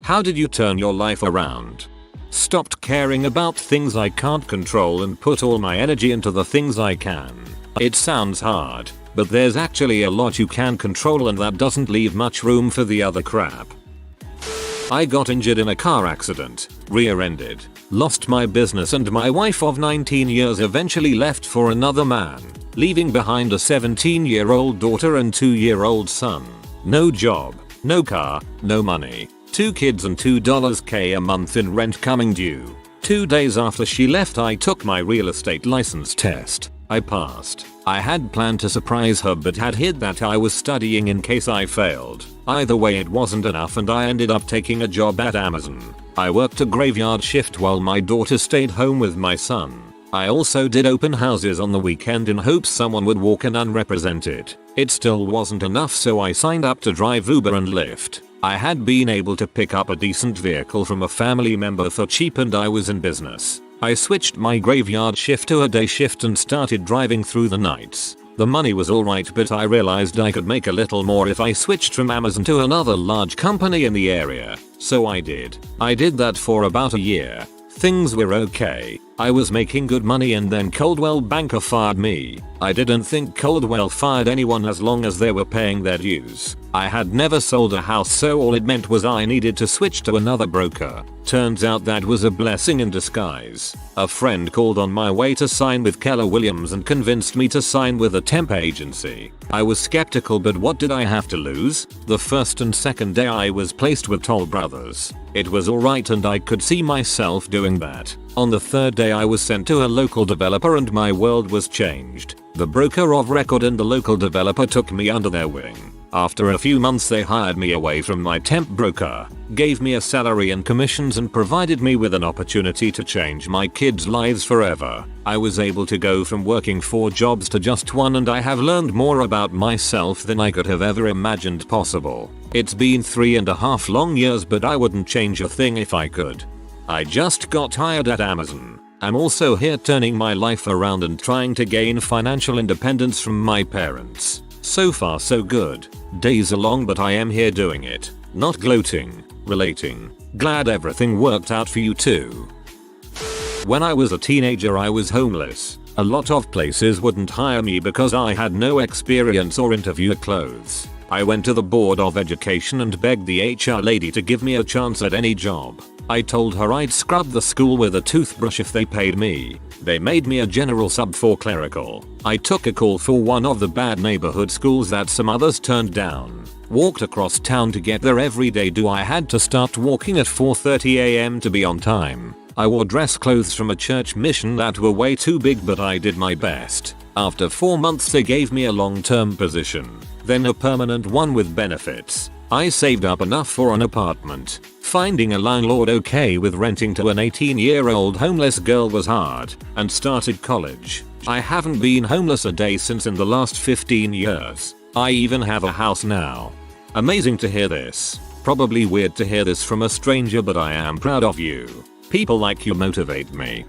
How did you turn your life around? Stopped caring about things I can't control and put all my energy into the things I can. It sounds hard, but there's actually a lot you can control and that doesn't leave much room for the other crap. I got injured in a car accident, rear-ended, lost my business and my wife of 19 years eventually left for another man, leaving behind a 17-year-old daughter and 2-year-old son. No job, no car, no money. 2 kids and $2K a month in rent coming due. 2 days after she left I took my real estate license test. I passed. I had planned to surprise her but had hid that I was studying in case I failed. Either way it wasn't enough and I ended up taking a job at Amazon. I worked a graveyard shift while my daughter stayed home with my son. I also did open houses on the weekend in hopes someone would walk in unrepresented. It still wasn't enough so I signed up to drive Uber and Lyft. I had been able to pick up a decent vehicle from a family member for cheap and I was in business. I switched my graveyard shift to a day shift and started driving through the nights. The money was alright but I realized I could make a little more if I switched from Amazon to another large company in the area. So I did. I did that for about a year. Things were okay. I was making good money and then Coldwell Banker fired me. I didn't think Coldwell fired anyone as long as they were paying their dues. I had never sold a house so all it meant was I needed to switch to another broker. Turns out that was a blessing in disguise. A friend called on my way to sign with Keller Williams and convinced me to sign with a temp agency. I was skeptical but what did I have to lose? The first and second day I was placed with Toll Brothers. It was alright and I could see myself doing that. On the third day I was sent to a local developer and my world was changed. The broker of record and the local developer took me under their wing. After a few months they hired me away from my temp broker, gave me a salary and commissions and provided me with an opportunity to change my kids' lives forever. I was able to go from working 4 jobs to just 1 and I have learned more about myself than I could have ever imagined possible. It's been 3.5 long years but I wouldn't change a thing if I could. I just got hired at Amazon. I'm also here turning my life around and trying to gain financial independence from my parents. So far so good. Days are long but I am here doing it. Not gloating, relating. Glad everything worked out for you too. When I was a teenager I was homeless. A lot of places wouldn't hire me because I had no experience or interview clothes. I went to the Board of Education and begged the HR lady to give me a chance at any job. I told her I'd scrub the school with a toothbrush if they paid me. They made me a general sub for clerical. I took a call for one of the bad neighborhood schools that some others turned down. Walked across town to get there every day. I had to start walking at 4:30 AM to be on time. I wore dress clothes from a church mission that were way too big but I did my best. After 4 months they gave me a long-term position, then a permanent one with benefits. I saved up enough for an apartment. Finding a landlord okay with renting to an 18-year-old homeless girl was hard, and started college. I haven't been homeless a day since in the last 15 years. I even have a house now. Amazing to hear this. Probably weird to hear this from a stranger but I am proud of you. People like you motivate me.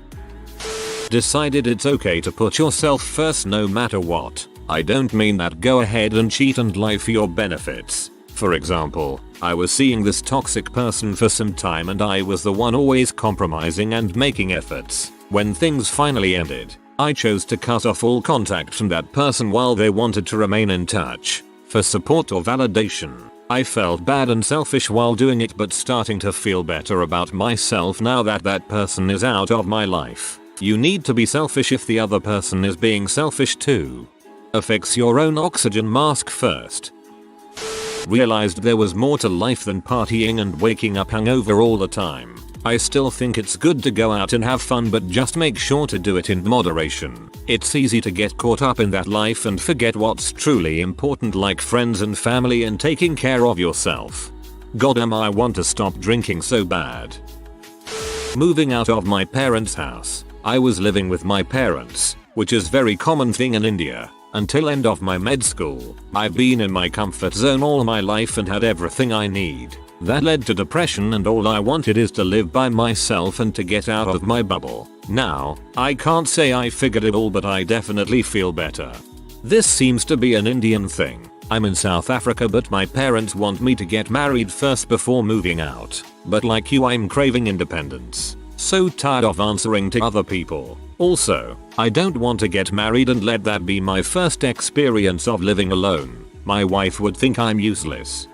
Decided it's okay to put yourself first no matter what. I don't mean that go ahead and cheat and lie for your benefits. For example, I was seeing this toxic person for some time and I was the one always compromising and making efforts. When things finally ended, I chose to cut off all contact from that person while they wanted to remain in touch. For support or validation. I felt bad and selfish while doing it but starting to feel better about myself now that that person is out of my life. You need to be selfish if the other person is being selfish too. Affix your own oxygen mask first. Realized there was more to life than partying and waking up hungover all the time. I still think it's good to go out and have fun but just make sure to do it in moderation. It's easy to get caught up in that life and forget what's truly important like friends and family and taking care of yourself. Goddamn I want to stop drinking so bad. Moving out of my parents' house. I was living with my parents, which is very common thing in India. Until end of my med school, I've been in my comfort zone all my life and had everything I need. That led to depression and all I wanted is to live by myself and to get out of my bubble. Now, I can't say I figured it all but I definitely feel better. This seems to be an Indian thing. I'm in South Africa but my parents want me to get married first before moving out. But like you, I'm craving independence. So tired of answering to other people. Also, I don't want to get married and let that be my first experience of living alone. My wife would think I'm useless.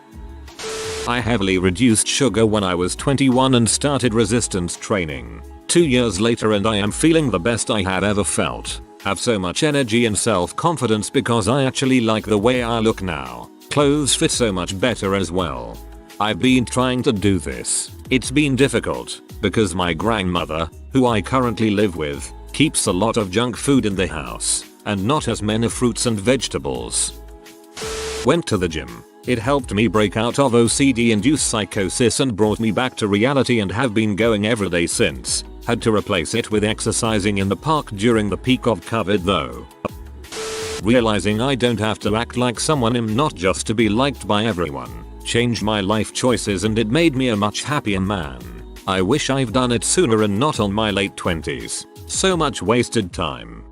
I heavily reduced sugar when I was 21 and started resistance training. 2 years later and I am feeling the best I have ever felt. Have so much energy and self-confidence because I actually like the way I look now. Clothes fit so much better as well. I've been trying to do this. It's been difficult because my grandmother, who I currently live with, keeps a lot of junk food in the house and not as many fruits and vegetables. Went to the gym. It helped me break out of OCD-induced psychosis and brought me back to reality and have been going every day since. Had to replace it with exercising in the park during the peak of COVID though. Realizing I don't have to act like someone I'm not just to be liked by everyone. Changed my life choices and it made me a much happier man. I wish I've done it sooner and not on my late 20s. So much wasted time.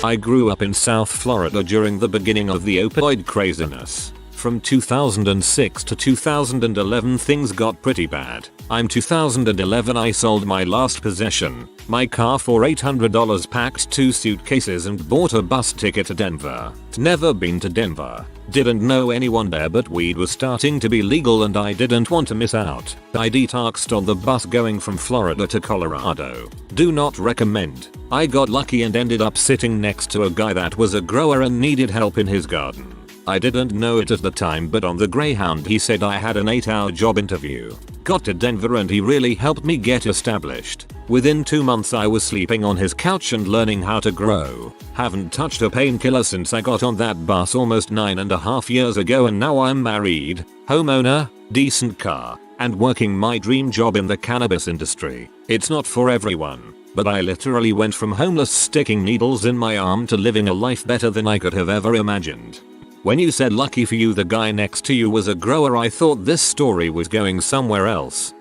I grew up in South Florida during the beginning of the opioid craziness. From 2006 to 2011 things got pretty bad. In 2011 I sold my last possession, my car, for $800, packed 2 suitcases and bought a bus ticket to Denver. Never been to Denver. Didn't know anyone there but weed was starting to be legal and I didn't want to miss out. I detoxed on the bus going from Florida to Colorado. Do not recommend. I got lucky and ended up sitting next to a guy that was a grower and needed help in his garden. I didn't know it at the time but on the Greyhound he said I had an 8-hour job interview. Got to Denver and he really helped me get established. Within 2 months I was sleeping on his couch and learning how to grow. Haven't touched a painkiller since I got on that bus almost 9.5 years ago and now I'm married, homeowner, decent car, and working my dream job in the cannabis industry. It's not for everyone, but I literally went from homeless sticking needles in my arm to living a life better than I could have ever imagined. When you said lucky for you the guy next to you was a grower, I thought this story was going somewhere else.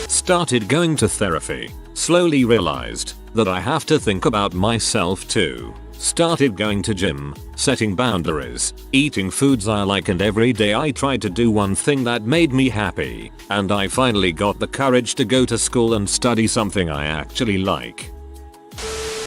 Started going to therapy. Slowly realized that I have to think about myself too. Started going to gym, setting boundaries, eating foods I like, and every day I tried to do one thing that made me happy. And I finally got the courage to go to school and study something I actually like.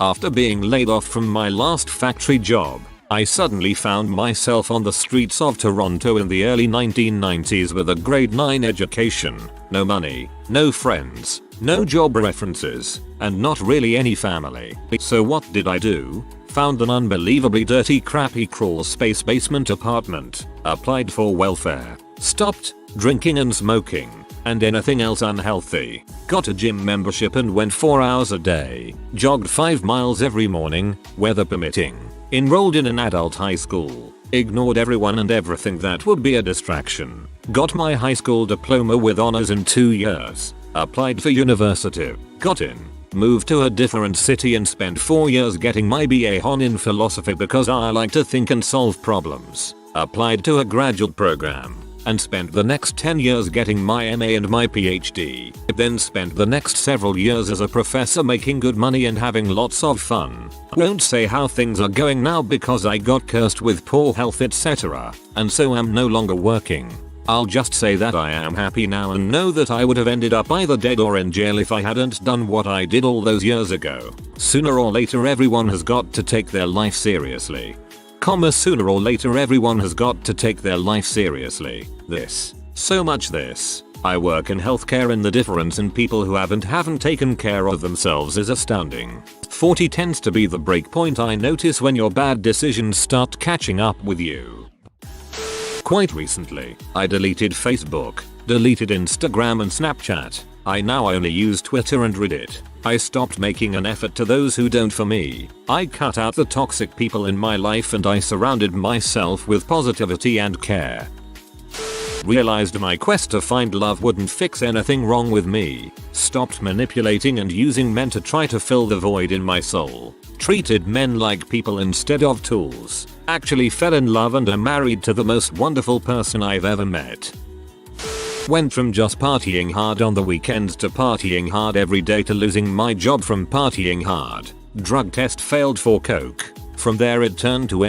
After being laid off from my last factory job, I suddenly found myself on the streets of Toronto in the early 1990s with a grade 9 education, no money, no friends, no job references, and not really any family. So what did I do? Found an unbelievably dirty, crappy crawl space basement apartment, applied for welfare, stopped drinking and smoking, and anything else unhealthy, got a gym membership and went 4 hours a day, jogged 5 miles every morning, weather permitting. Enrolled in an adult high school, ignored everyone and everything that would be a distraction, got my high school diploma with honors in 2 years, applied for university, got in, moved to a different city and spent 4 years getting my BA Hon in philosophy because I like to think and solve problems, applied to a graduate program, and spent the next 10 years getting my MA and my PhD, then spent the next several years as a professor making good money and having lots of fun. Won't say how things are going now because I got cursed with poor health etc, and so am no longer working. I'll just say that I am happy now and know that I would have ended up either dead or in jail if I hadn't done what I did all those years ago. Sooner or later everyone has got to take their life seriously. Sooner or later everyone has got to take their life seriously. So much this. I work in healthcare and the difference in people who haven't taken care of themselves is astounding. 40 tends to be the break point I notice when your bad decisions start catching up with you. Quite recently, I deleted Facebook, deleted Instagram and Snapchat. I now only use Twitter and Reddit. I stopped making an effort to those who don't for me. I cut out the toxic people in my life and I surrounded myself with positivity and care. Realized my quest to find love wouldn't fix anything wrong with me. Stopped manipulating and using men to try to fill the void in my soul. Treated men like people instead of tools. Actually fell in love and am married to the most wonderful person I've ever met. Went from just partying hard on the weekends to partying hard every day to losing my job from partying hard. Drug test failed for coke. From there it turned to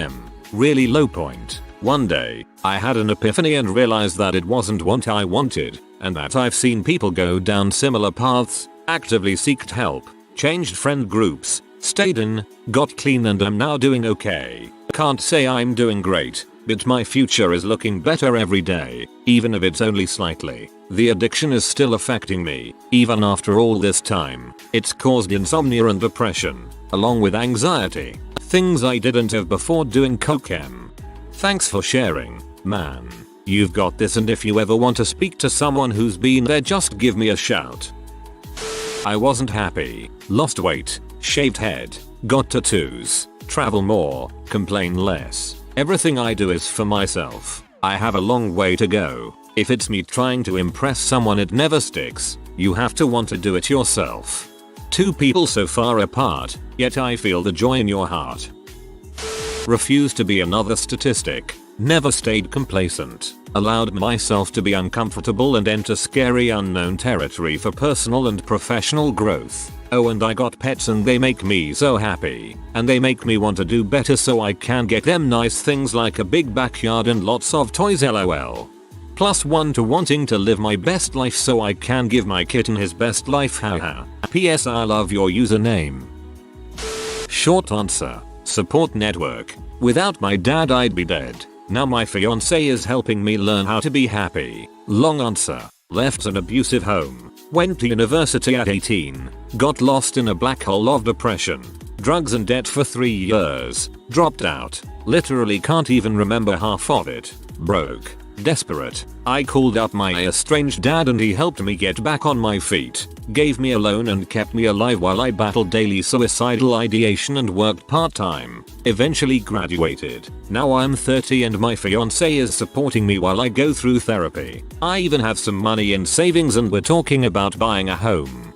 really low point. One day, I had an epiphany and realized that it wasn't what I wanted, and that I've seen people go down similar paths, actively seeked help, changed friend groups, stayed in, got clean, and I'm now doing okay. Can't say I'm doing great, but my future is looking better every day, even if it's only slightly. The addiction is still affecting me, even after all this time. It's caused insomnia and depression, along with anxiety, things I didn't have before doing cocaine. Thanks for sharing, man. You've got this, and if you ever want to speak to someone who's been there, just give me a shout. I wasn't happy, lost weight, shaved head, got tattoos, travel more, complain less. Everything I do is for myself. I have a long way to go. If it's me trying to impress someone, it never sticks. You have to want to do it yourself. Two people so far apart, yet I feel the joy in your heart. Refused to be another statistic. Never stayed complacent. Allowed myself to be uncomfortable and enter scary unknown territory for personal and professional growth. Oh, and I got pets, and they make me so happy. And they make me want to do better so I can get them nice things like a big backyard and lots of toys, lol. +1 to wanting to live my best life so I can give my kitten his best life, haha. PS I love your username. Short answer. Support network. Without my dad I'd be dead. Now my fiance is helping me learn how to be happy. Long answer. Left an abusive home. Went to university at 18. Got lost in a black hole of depression. Drugs and debt for 3 years. Dropped out. Literally can't even remember half of it. Broke. Desperate. I called up my estranged dad and he helped me get back on my feet. Gave me a loan and kept me alive while I battled daily suicidal ideation and worked part-time. Eventually graduated. Now I'm 30 and my fiance is supporting me while I go through therapy. I even have some money in savings and we're talking about buying a home.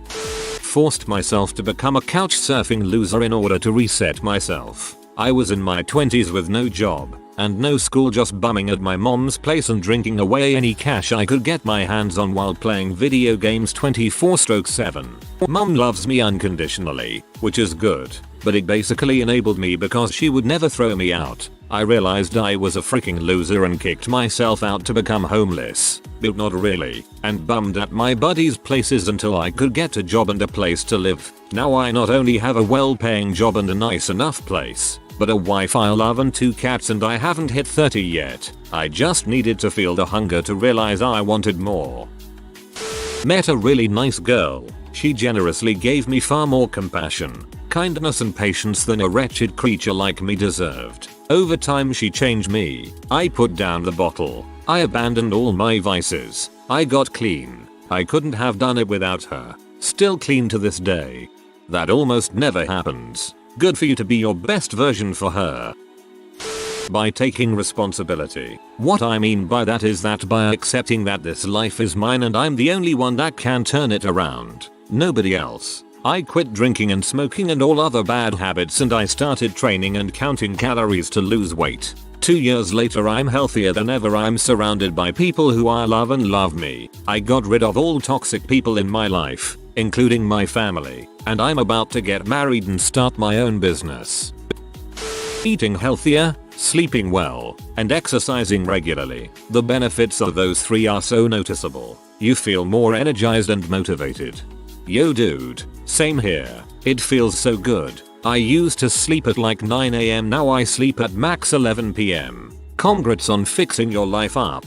Forced myself to become a couch surfing loser in order to reset myself. I was in my 20s with no job and no school, just bumming at my mom's place and drinking away any cash I could get my hands on while playing video games 24/7. Mom loves me unconditionally, which is good, but it basically enabled me because she would never throw me out. I realized I was a freaking loser and kicked myself out to become homeless, but not really, and bummed at my buddies' places until I could get a job and a place to live. Now I not only have a well-paying job and a nice enough place, but a wife I love and 2 cats, and I haven't hit 30 yet. I just needed to feel the hunger to realize I wanted more. Met a really nice girl. She generously gave me far more compassion, kindness and patience than a wretched creature like me deserved. Over time she changed me. I put down the bottle. I abandoned all my vices. I got clean. I couldn't have done it without her. Still clean to this day. That almost never happens. Good for you to be your best version for her. By taking responsibility. What I mean by that is that by accepting that this life is mine and I'm the only one that can turn it around. Nobody else. I quit drinking and smoking and all other bad habits, and I started training and counting calories to lose weight. 2 years later I'm healthier than ever. I'm surrounded by people who I love and love me. I got rid of all toxic people in my life, including my family, and I'm about to get married and start my own business. Eating healthier, sleeping well, and exercising regularly. The benefits of those 3 are so noticeable. You feel more energized and motivated. Yo dude, same here. It feels so good. I used to sleep at like 9 AM, now I sleep at max 11 PM. Congrats on fixing your life up.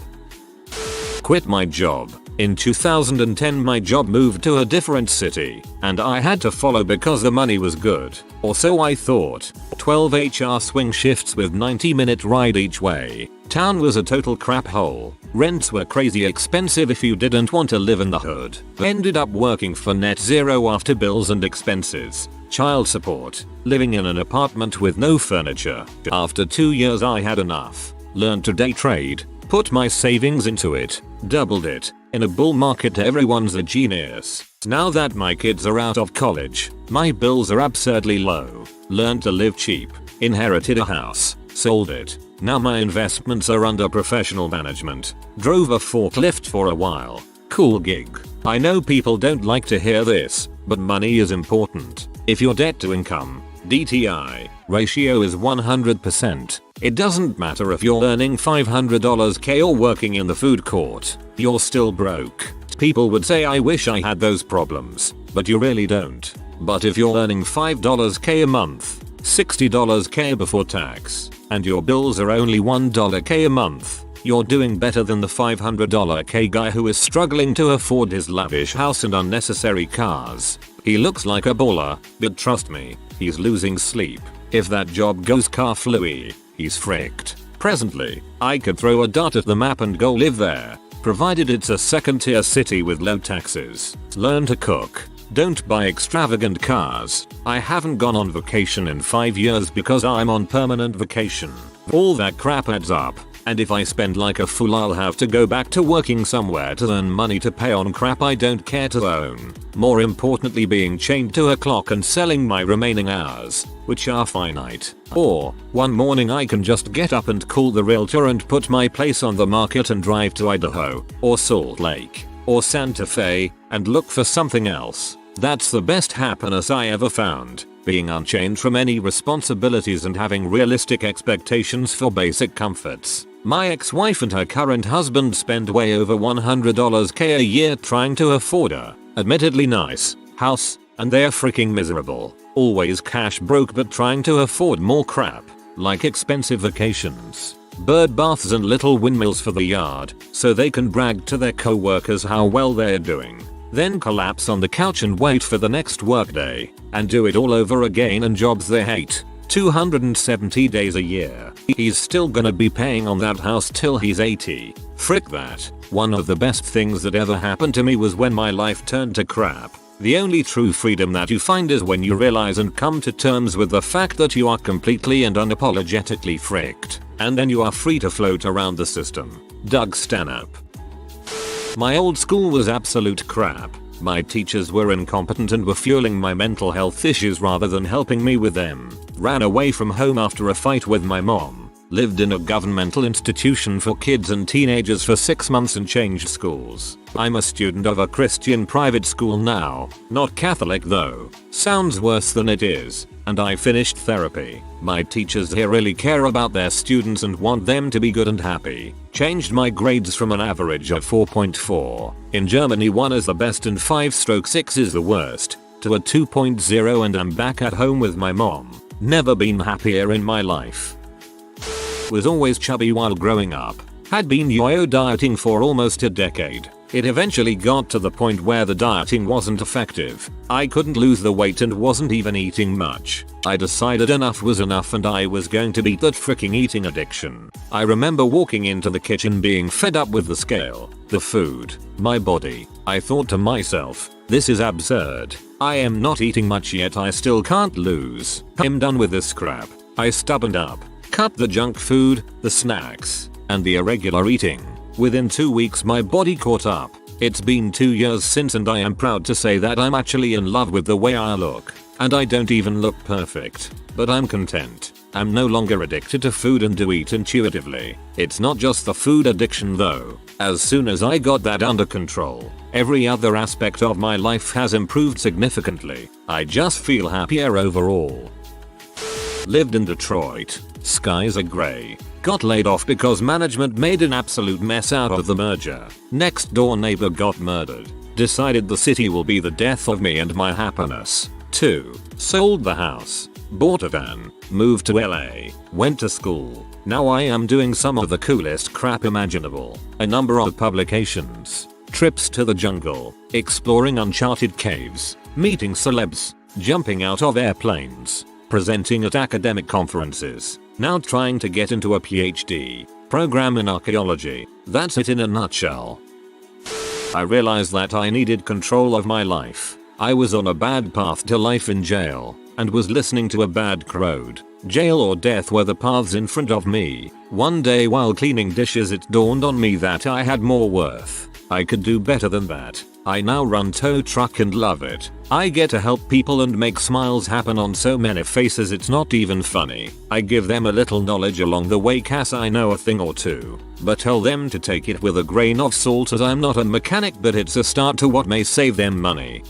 Quit my job. In 2010 my job moved to a different city, and I had to follow because the money was good, or so I thought. 12 HR swing shifts with 90-minute ride each way. Town was a total crap hole. Rents were crazy expensive if you didn't want to live in the hood. Ended up working for net zero after bills and expenses. Child support. Living in an apartment with no furniture. After 2 years I had enough. Learned to day trade. Put my savings into it. Doubled it. In a bull market everyone's a genius. Now that my kids are out of college, my bills are absurdly low. Learned to live cheap. Inherited a house. Sold it. Now my investments are under professional management. Drove a forklift for a while. Cool gig. I know people don't like to hear this, but money is important. If your debt to income, DTI, ratio is 100%, It doesn't matter if you're earning $500k or working in the food court, you're still broke. People would say I wish I had those problems, but you really don't. But if you're earning $5k a month, $60k before tax, and your bills are only $1k a month, you're doing better than the $500k guy who is struggling to afford his lavish house and unnecessary cars. He looks like a baller, but trust me, he's losing sleep. If that job goes car fluey, he's fricked. Presently, I could throw a dart at the map and go live there, provided it's a second-tier city with low taxes. Learn to cook. Don't buy extravagant cars. I haven't gone on vacation in 5 years because I'm on permanent vacation. All that crap adds up, and if I spend like a fool I'll have to go back to working somewhere to earn money to pay on crap I don't care to own. More importantly, being chained to a clock and selling my remaining hours, which are finite. Or, one morning I can just get up and call the realtor and put my place on the market and drive to Idaho, or Salt Lake, or Santa Fe, and look for something else. That's the best happiness I ever found. Being unchained from any responsibilities and having realistic expectations for basic comforts. My ex-wife and her current husband spend way over $100k a year trying to afford a, admittedly nice, house, and they're freaking miserable. Always cash broke but trying to afford more crap, like expensive vacations, bird baths and little windmills for the yard, so they can brag to their co-workers how well they're doing. Then collapse on the couch and wait for the next workday, and do it all over again in jobs they hate. 270 days a year. He's still gonna be paying on that house till he's 80. Frick that. One of the best things that ever happened to me was when my life turned to crap. The only true freedom that you find is when you realize and come to terms with the fact that you are completely and unapologetically fricked, and then you are free to float around the system. Doug Stanhope. My old school was absolute crap. My teachers were incompetent and were fueling my mental health issues rather than helping me with them. Ran away from home after a fight with my mom. Lived in a governmental institution for kids and teenagers for 6 months and changed schools. I'm a student of a Christian private school now. Not Catholic though. Sounds worse than it is. And I finished therapy. My teachers here really care about their students and want them to be good and happy. Changed my grades from an average of 4.4 in Germany 1 is the best and 5/6 is the worst, to a 2.0 and I'm back at home with my mom. Never been happier in my life. Was always chubby while growing up. Had been yo-yo dieting for almost a decade. It eventually got to the point where the dieting wasn't effective. I couldn't lose the weight and wasn't even eating much. I decided enough was enough and I was going to beat that freaking eating addiction. I remember walking into the kitchen being fed up with the scale, the food, my body. I thought to myself, this is absurd. I am not eating much yet I still can't lose. I'm done with this crap. I stubborned up. Cut the junk food, the snacks, and the irregular eating. Within 2 weeks my body caught up. It's been 2 years since and I am proud to say that I'm actually in love with the way I look. And I don't even look perfect. But I'm content. I'm no longer addicted to food and do eat intuitively. It's not just the food addiction though. As soon as I got that under control, every other aspect of my life has improved significantly. I just feel happier overall. Lived in Detroit. Skies are grey. Got laid off because management made an absolute mess out of the merger. Next door neighbor got murdered. Decided the city will be the death of me and my happiness. 2. Sold the house. Bought a van. Moved to LA. Went to school. Now I am doing some of the coolest crap imaginable. A number of publications. Trips to the jungle. Exploring uncharted caves. Meeting celebs. Jumping out of airplanes. Presenting at academic conferences. Now trying to get into a PhD program in archaeology. That's it in a nutshell. I realized that I needed control of my life. I was on a bad path to life in jail and was listening to a bad crowd. Jail or death were the paths in front of me. One day while cleaning dishes it dawned on me that I had more worth. I could do better than that. I now run tow truck and love it. I get to help people and make smiles happen on so many faces it's not even funny. I give them a little knowledge along the way cause I know a thing or two. But tell them to take it with a grain of salt as I'm not a mechanic but it's a start to what may save them money.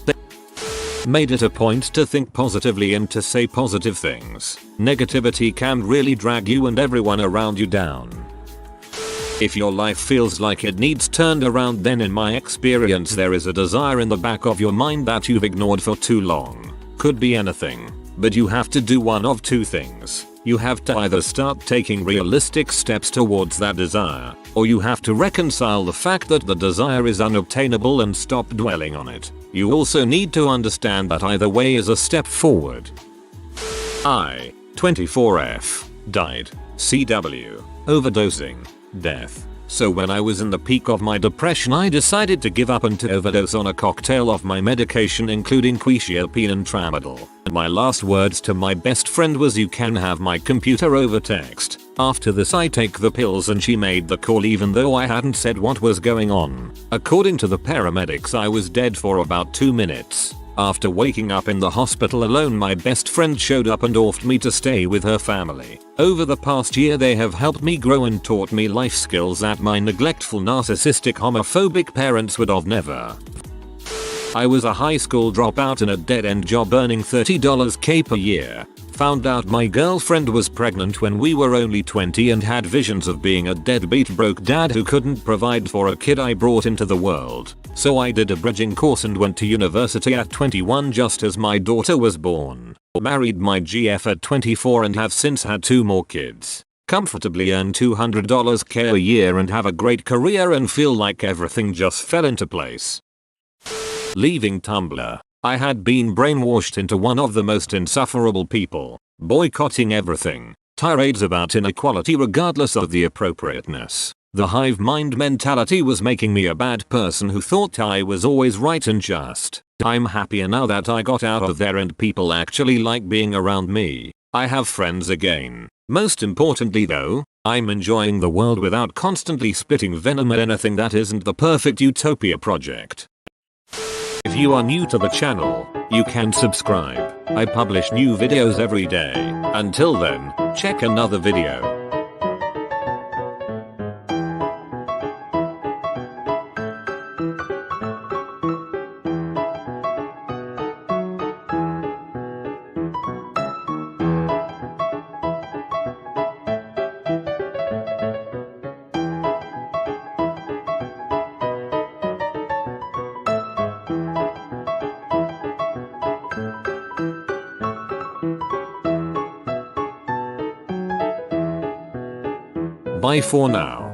Made it a point to think positively and to say positive things. Negativity can really drag you and everyone around you down. If your life feels like it needs turned around, then in my experience there is a desire in the back of your mind that you've ignored for too long. Could be anything, but you have to do one of two things. You have to either start taking realistic steps towards that desire, or you have to reconcile the fact that the desire is unobtainable and stop dwelling on it. You also need to understand that either way is a step forward. I, 24F, died. CW, overdosing, death. So when I was in the peak of my depression, I decided to give up and to overdose on a cocktail of my medication, including quetiapine and tramadol. And my last words to my best friend was, "You can have my computer over text." After this I take the pills and she made the call even though I hadn't said what was going on. According to the paramedics, I was dead for about 2 minutes. After waking up in the hospital alone, my best friend showed up and offered me to stay with her family. Over the past year they have helped me grow and taught me life skills that my neglectful, narcissistic, homophobic parents would have never. I was a high school dropout in a dead-end job earning $30K per year. Found out my girlfriend was pregnant when we were only 20 and had visions of being a deadbeat broke dad who couldn't provide for a kid I brought into the world. So I did a bridging course and went to university at 21 just as my daughter was born. Married my GF at 24 and have since had 2 more kids. Comfortably earn $200K a year and have a great career and feel like everything just fell into place. Leaving Tumblr. I had been brainwashed into one of the most insufferable people, boycotting everything, tirades about inequality regardless of the appropriateness. The hive mind mentality was making me a bad person who thought I was always right and just. I'm happier now that I got out of there and people actually like being around me. I have friends again. Most importantly though, I'm enjoying the world without constantly spitting venom at anything that isn't the perfect utopia project. If you are new to the channel, you can subscribe. I publish new videos every day. Until then, check another video. Bye for now.